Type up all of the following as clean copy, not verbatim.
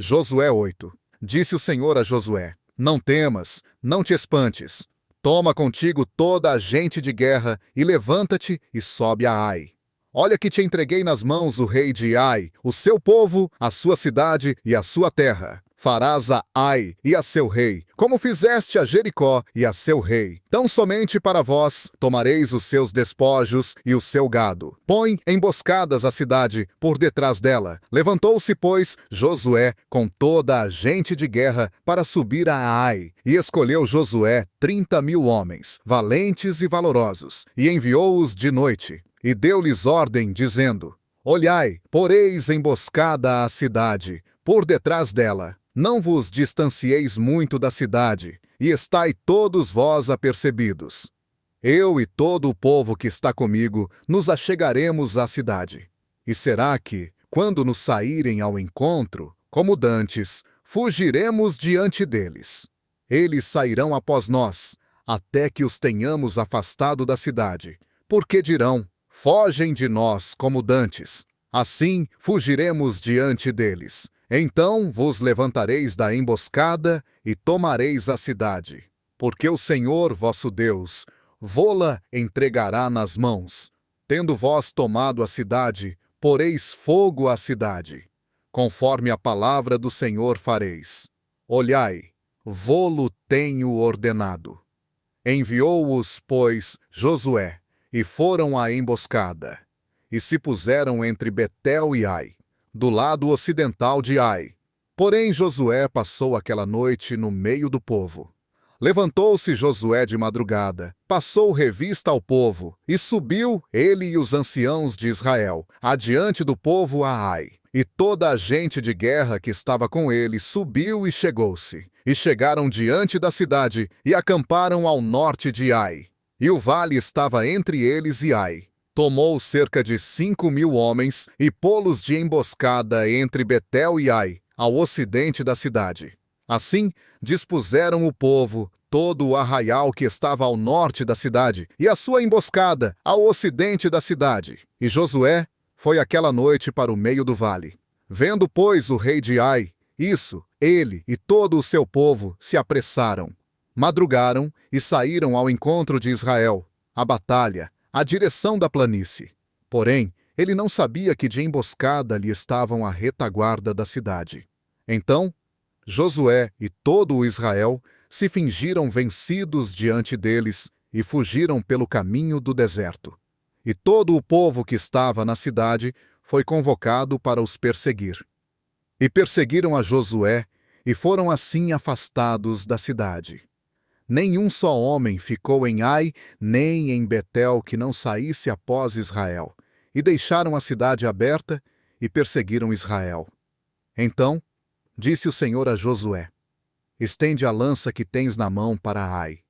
Josué 8. Disse o Senhor a Josué: Não temas, não te espantes. Toma contigo toda a gente de guerra e levanta-te e sobe a Ai. Olha que te entreguei nas mãos o rei de Ai, o seu povo, a sua cidade e a sua terra. Farás a Ai e a seu rei, como fizeste a Jericó e a seu rei. Tão somente para vós tomareis os seus despojos e o seu gado. Põe emboscadas a cidade por detrás dela. Levantou-se, pois, Josué com toda a gente de guerra para subir a Ai. E escolheu Josué 30.000 homens, valentes e valorosos, e enviou-os de noite. E deu-lhes ordem, dizendo: Olhai, poreis emboscada à cidade, por detrás dela. Não vos distancieis muito da cidade, e estai todos vós apercebidos. Eu e todo o povo que está comigo nos achegaremos à cidade. E será que, quando nos saírem ao encontro, como dantes, fugiremos diante deles? Eles sairão após nós, até que os tenhamos afastado da cidade, porque dirão: fogem de nós como dantes. Assim fugiremos diante deles. Então vos levantareis da emboscada e tomareis a cidade, porque o Senhor vosso Deus vô-la entregará nas mãos. Tendo vós tomado a cidade, poreis fogo à cidade. Conforme a palavra do Senhor fareis. Olhai, vô-lo tenho ordenado. Enviou-os, pois, Josué, e foram à emboscada, e se puseram entre Betel e Ai, do lado ocidental de Ai. Porém Josué passou aquela noite no meio do povo. Levantou-se Josué de madrugada, passou revista ao povo, e subiu, ele e os anciãos de Israel, adiante do povo a Ai. E toda a gente de guerra que estava com ele subiu e chegou-se. E chegaram diante da cidade, e acamparam ao norte de Ai. E o vale estava entre eles e Ai. Tomou cerca de 5.000 homens e pô-los de emboscada entre Betel e Ai, ao ocidente da cidade. Assim, dispuseram o povo, todo o arraial que estava ao norte da cidade, e a sua emboscada ao ocidente da cidade. E Josué foi aquela noite para o meio do vale. Vendo, pois, o rei de Ai isso, ele e todo o seu povo se apressaram. Madrugaram e saíram ao encontro de Israel, a batalha, à direção da planície. Porém, ele não sabia que de emboscada lhe estavam à retaguarda da cidade. Então, Josué e todo o Israel se fingiram vencidos diante deles e fugiram pelo caminho do deserto. E todo o povo que estava na cidade foi convocado para os perseguir. E perseguiram a Josué e foram assim afastados da cidade. Nenhum só homem ficou em Ai, nem em Betel que não saísse após Israel, e deixaram a cidade aberta e perseguiram Israel. Então, disse o Senhor a Josué: Estende a lança que tens na mão para Ai,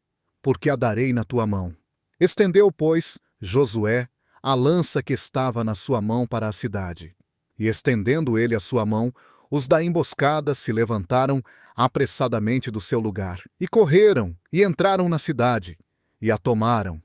porque a darei na tua mão. Estendeu, pois, Josué a lança que estava na sua mão para a cidade. E estendendo ele a sua mão, os da emboscada se levantaram apressadamente do seu lugar, e correram, e entraram na cidade, e a tomaram,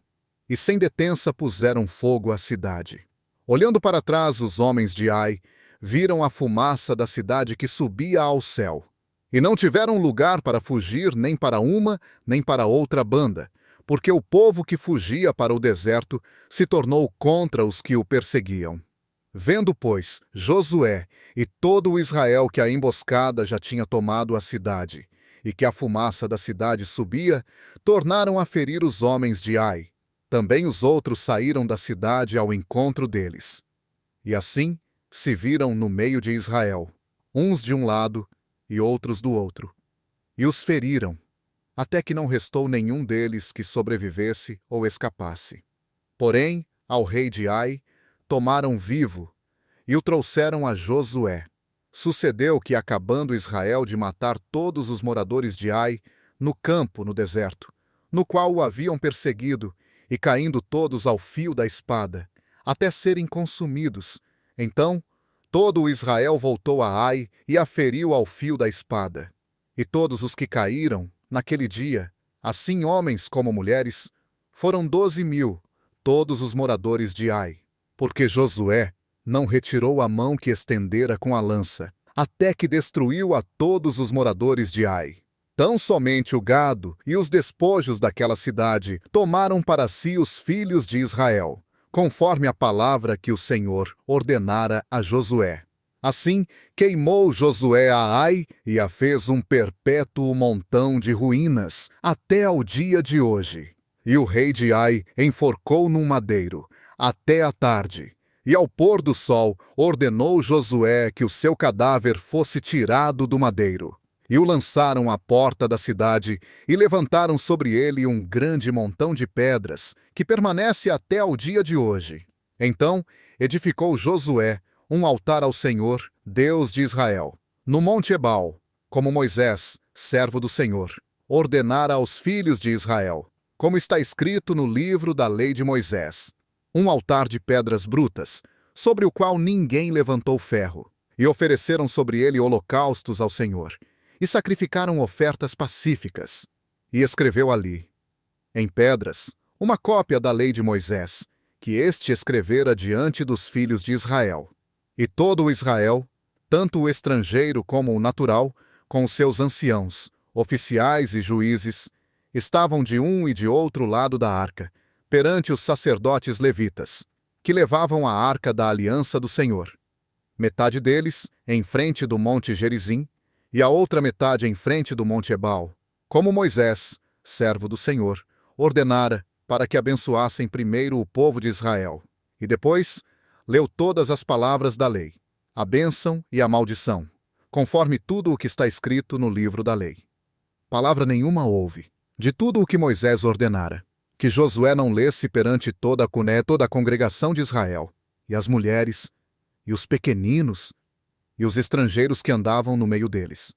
e sem detença puseram fogo à cidade. Olhando para trás, os homens de Ai viram a fumaça da cidade que subia ao céu, e não tiveram lugar para fugir nem para uma, nem para outra banda, porque o povo que fugia para o deserto se tornou contra os que o perseguiam. Vendo, pois, Josué e todo o Israel que a emboscada já tinha tomado a cidade, e que a fumaça da cidade subia, tornaram a ferir os homens de Ai. Também os outros saíram da cidade ao encontro deles. E assim se viram no meio de Israel, uns de um lado e outros do outro. E os feriram, até que não restou nenhum deles que sobrevivesse ou escapasse. Porém, ao rei de Ai tomaram vivo e o trouxeram a Josué. Sucedeu que, acabando Israel de matar todos os moradores de Ai, no campo, no deserto, no qual o haviam perseguido, e caindo todos ao fio da espada, até serem consumidos, então todo o Israel voltou a Ai e a feriu ao fio da espada. E todos os que caíram, naquele dia, assim homens como mulheres, foram 12.000, todos os moradores de Ai. Porque Josué não retirou a mão que estendera com a lança, até que destruiu a todos os moradores de Ai. Tão somente o gado e os despojos daquela cidade tomaram para si os filhos de Israel, conforme a palavra que o Senhor ordenara a Josué. Assim, queimou Josué a Ai e a fez um perpétuo montão de ruínas, até ao dia de hoje. E o rei de Ai enforcou num madeiro, até a tarde. E ao pôr do sol, ordenou Josué que o seu cadáver fosse tirado do madeiro. E o lançaram à porta da cidade, e levantaram sobre ele um grande montão de pedras, que permanece até ao dia de hoje. Então edificou Josué um altar ao Senhor, Deus de Israel, no monte Ebal, como Moisés, servo do Senhor, ordenara aos filhos de Israel, como está escrito no livro da lei de Moisés. Um altar de pedras brutas, sobre o qual ninguém levantou ferro, e ofereceram sobre ele holocaustos ao Senhor, e sacrificaram ofertas pacíficas. E escreveu ali, em pedras, uma cópia da lei de Moisés, que este escrevera diante dos filhos de Israel. E todo o Israel, tanto o estrangeiro como o natural, com os seus anciãos, oficiais e juízes, estavam de um e de outro lado da arca, perante os sacerdotes levitas, que levavam a arca da aliança do Senhor. Metade deles em frente do monte Gerizim, e a outra metade em frente do monte Ebal, como Moisés, servo do Senhor, ordenara para que abençoassem primeiro o povo de Israel, e depois leu todas as palavras da lei, a bênção e a maldição, conforme tudo o que está escrito no livro da lei. Palavra nenhuma houve, de tudo o que Moisés ordenara, que Josué não lesse perante toda a congregação de Israel, e as mulheres, e os pequeninos, e os estrangeiros que andavam no meio deles.